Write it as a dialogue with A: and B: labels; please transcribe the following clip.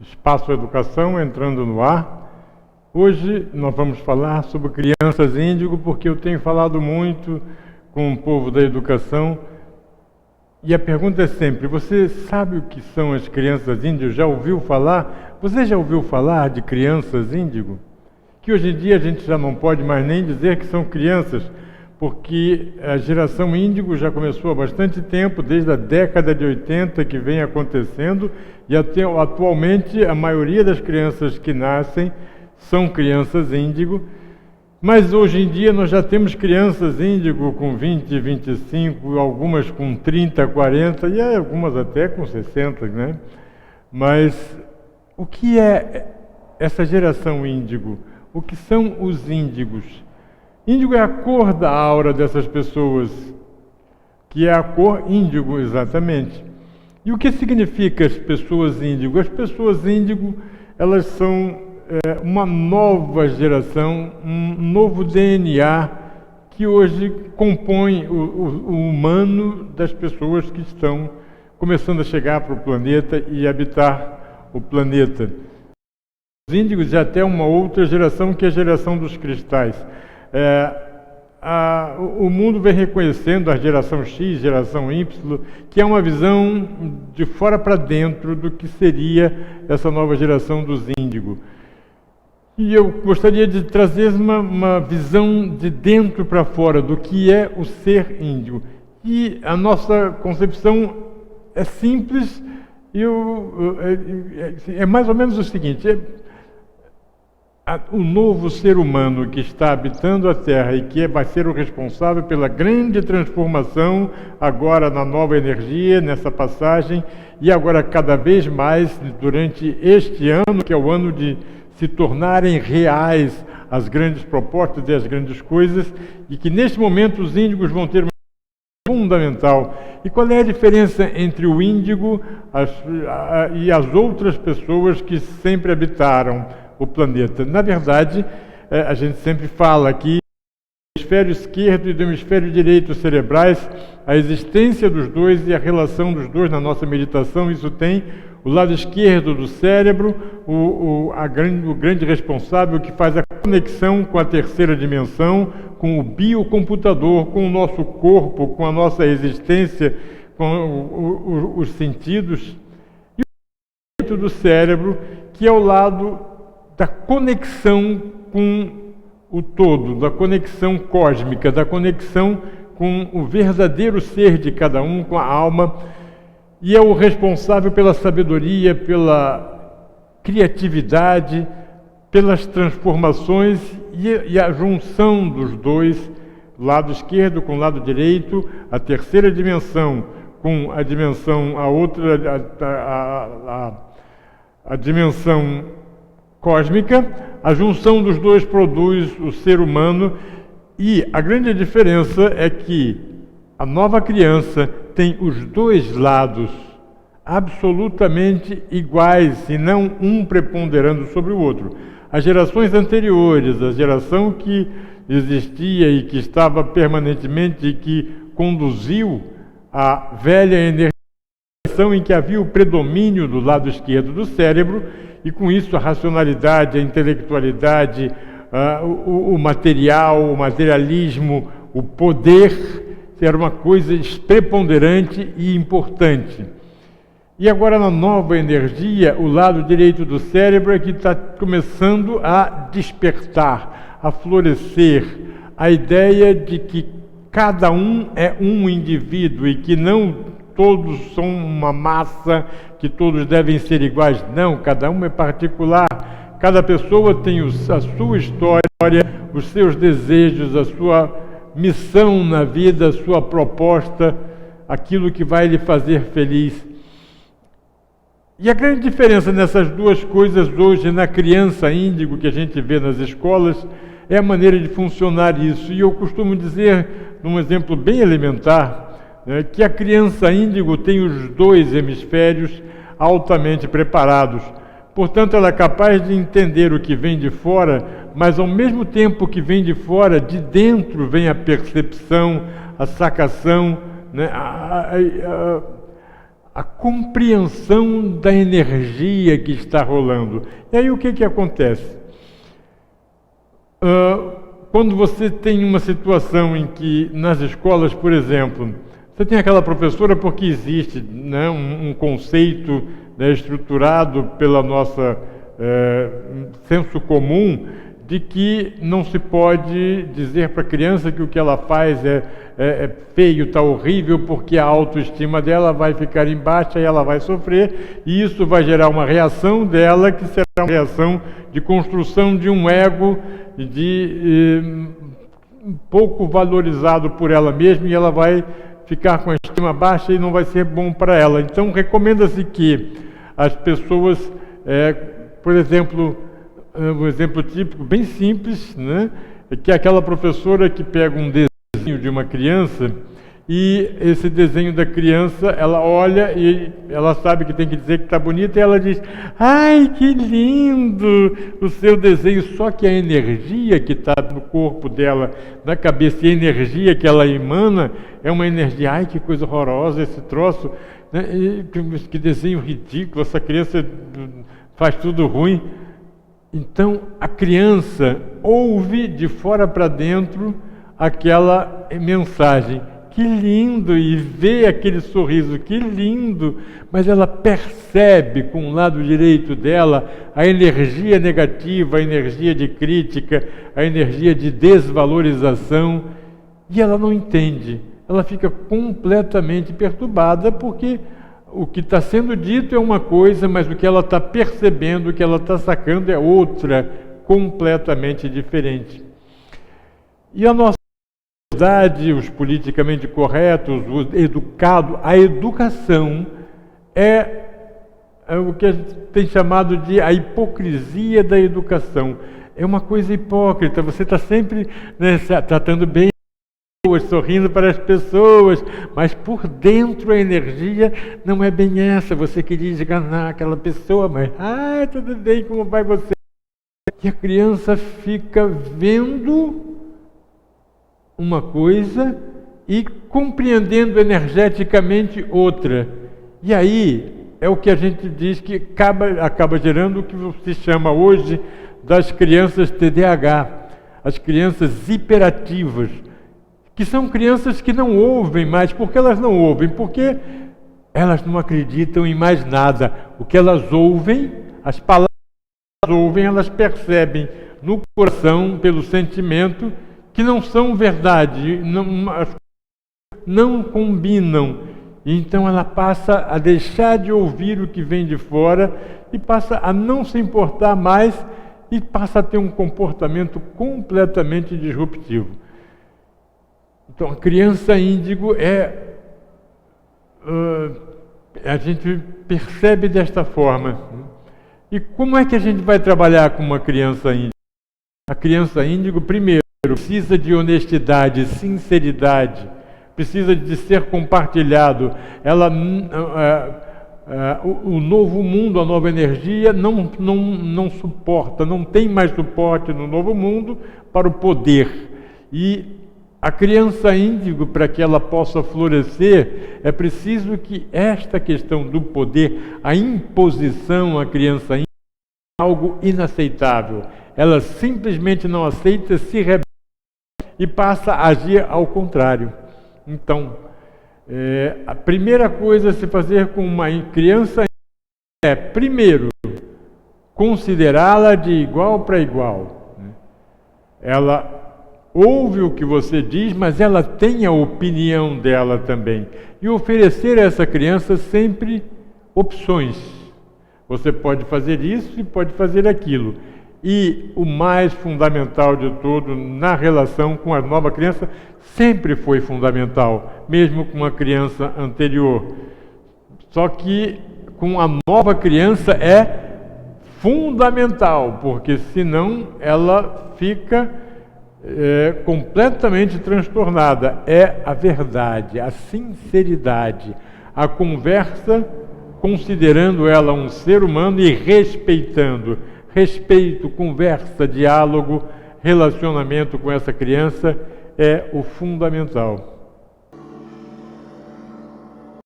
A: Espaço Educação entrando no ar. Hoje nós vamos falar sobre crianças índigo, porque eu tenho falado muito com o povo da educação e a pergunta é sempre: você sabe o que são as crianças índigo? Já ouviu falar? Você já ouviu falar de crianças índigo? Que hoje em dia a gente já não pode mais nem dizer que são crianças, porque a geração índigo já começou há bastante tempo, desde a década de 80 que vem acontecendo, e até atualmente a maioria das crianças que nascem são crianças índigo, mas hoje em dia nós já temos crianças índigo com 20, 25, algumas com 30, 40 e algumas até com 60, né? Mas o que é essa geração índigo? O que são os índigos? Índigo é a cor da aura dessas pessoas, que é a cor índigo, exatamente. E o que significa as pessoas índigo? As pessoas índigo, elas são uma nova geração, um novo DNA que hoje compõe o humano das pessoas que estão começando a chegar para o planeta e habitar o planeta. Os índigos já até uma outra geração, que é a geração dos cristais. O mundo vem reconhecendo a geração X, geração Y, que é uma visão de fora para dentro do que seria essa nova geração dos índigo. E eu gostaria de trazer uma visão de dentro para fora do que é o ser índigo. E a nossa concepção é simples, é mais ou menos o seguinte: o novo ser humano que está habitando a Terra e que vai ser o responsável pela grande transformação agora na nova energia, nessa passagem, e agora cada vez mais durante este ano, que é o ano de se tornarem reais as grandes propostas e as grandes coisas, e que neste momento os índigos vão ter uma fundamental. E qual é a diferença entre o índigo e as outras pessoas que sempre habitaram o planeta? Na verdade, a gente sempre fala que do hemisfério esquerdo e do hemisfério direito cerebrais, a existência dos dois e a relação dos dois na nossa meditação, isso tem o lado esquerdo do cérebro, o grande responsável que faz a conexão com a terceira dimensão, com o biocomputador, com o nosso corpo, com a nossa existência, com os sentidos. E o direito do cérebro, que é o lado da conexão com o todo, da conexão cósmica, da conexão com o verdadeiro ser de cada um, com a alma, e é o responsável pela sabedoria, pela criatividade, pelas transformações e a junção dos dois, lado esquerdo com o lado direito, a terceira dimensão com a dimensão, a dimensão cósmica, a junção dos dois produz o ser humano, e a grande diferença é que a nova criança tem os dois lados absolutamente iguais, e não um preponderando sobre o outro. As gerações anteriores, a geração que existia e que estava permanentemente e que conduziu a velha energia, em que havia o predomínio do lado esquerdo do cérebro, e com isso a racionalidade, a intelectualidade, o material, o materialismo, o poder, era uma coisa preponderante e importante. E agora, na nova energia, o lado direito do cérebro é que está começando a despertar, a florescer a ideia de que cada um é um indivíduo e que não todos são uma massa, que todos devem ser iguais. Não, cada um é particular. Cada pessoa tem a sua história, os seus desejos, a sua missão na vida, a sua proposta, aquilo que vai lhe fazer feliz. E a grande diferença nessas duas coisas hoje na criança índigo que a gente vê nas escolas é a maneira de funcionar isso. E eu costumo dizer, num exemplo bem elementar, que a criança índigo tem os dois hemisférios altamente preparados. Portanto, ela é capaz de entender o que vem de fora, mas ao mesmo tempo que vem de fora, de dentro vem a percepção, a sacação, né? a compreensão da energia que está rolando. E aí o que acontece? Quando você tem uma situação em que, nas escolas, por exemplo, você tem aquela professora, porque existe, né, um conceito, né, estruturado pela nossa senso comum, de que não se pode dizer para a criança que o que ela faz é feio, está horrível, porque a autoestima dela vai ficar em baixa e ela vai sofrer, e isso vai gerar uma reação dela, que será uma reação de construção de um ego pouco valorizado por ela mesma, e ela vai ficar com a estima baixa e não vai ser bom para ela. Então, recomenda-se que as pessoas, por exemplo, um exemplo típico, bem simples, né? Que é aquela professora que pega um desenho de uma criança, e esse desenho da criança, ela olha e ela sabe que tem que dizer que está bonita, e ela diz: ai, que lindo o seu desenho. Só que a energia que está no corpo dela, na cabeça, e a energia que ela emana, é uma energia: ai, que coisa horrorosa esse troço, né? Que desenho ridículo, essa criança faz tudo ruim. Então, a criança ouve de fora para dentro aquela mensagem: que lindo, e vê aquele sorriso, que lindo, mas ela percebe com o lado direito dela a energia negativa, a energia de crítica, a energia de desvalorização, e ela não entende. Ela fica completamente perturbada, porque o que está sendo dito é uma coisa, mas o que ela está percebendo, o que ela está sacando é outra, completamente diferente. E a nossa sociedade, os politicamente corretos, o educado, a educação é o que a gente tem chamado de a hipocrisia da educação. É uma coisa hipócrita, você está sempre, né, tratando bem, sorrindo para as pessoas, mas por dentro a energia não é bem essa. Você queria enganar aquela pessoa, mas tudo bem, como vai você? E a criança fica vendo uma coisa e compreendendo energeticamente outra. E aí é o que a gente diz que acaba gerando o que se chama hoje das crianças TDAH, as crianças hiperativas, que são crianças que não ouvem mais. Por que elas não ouvem? Porque elas não acreditam em mais nada. O que elas ouvem, as palavras que elas ouvem, elas percebem no coração, pelo sentimento, que não são verdade, não combinam. Então ela passa a deixar de ouvir o que vem de fora e passa a não se importar mais e passa a ter um comportamento completamente disruptivo. Então, a criança índigo a gente percebe desta forma. E como é que a gente vai trabalhar com uma criança índigo? A criança índigo, primeiro, precisa de honestidade, sinceridade, precisa de ser compartilhado. O novo mundo, a nova energia, não suporta, não tem mais suporte no novo mundo para o poder. E a criança índigo, para que ela possa florescer, é preciso que esta questão do poder, a imposição à criança índigo, é algo inaceitável. Ela simplesmente não aceita, se rebela e passa a agir ao contrário. Então, a primeira coisa a se fazer com uma criança é, primeiro, considerá-la de igual para igual. Ela ouve o que você diz, mas ela tem a opinião dela também. E oferecer a essa criança sempre opções. Você pode fazer isso e pode fazer aquilo. E o mais fundamental de tudo, na relação com a nova criança, sempre foi fundamental, mesmo com a criança anterior. Só que com a nova criança é fundamental, porque senão ela fica completamente transtornada. É a verdade, a sinceridade, a conversa, considerando ela um ser humano e respeitando. Respeito, conversa, diálogo, relacionamento com essa criança é o fundamental.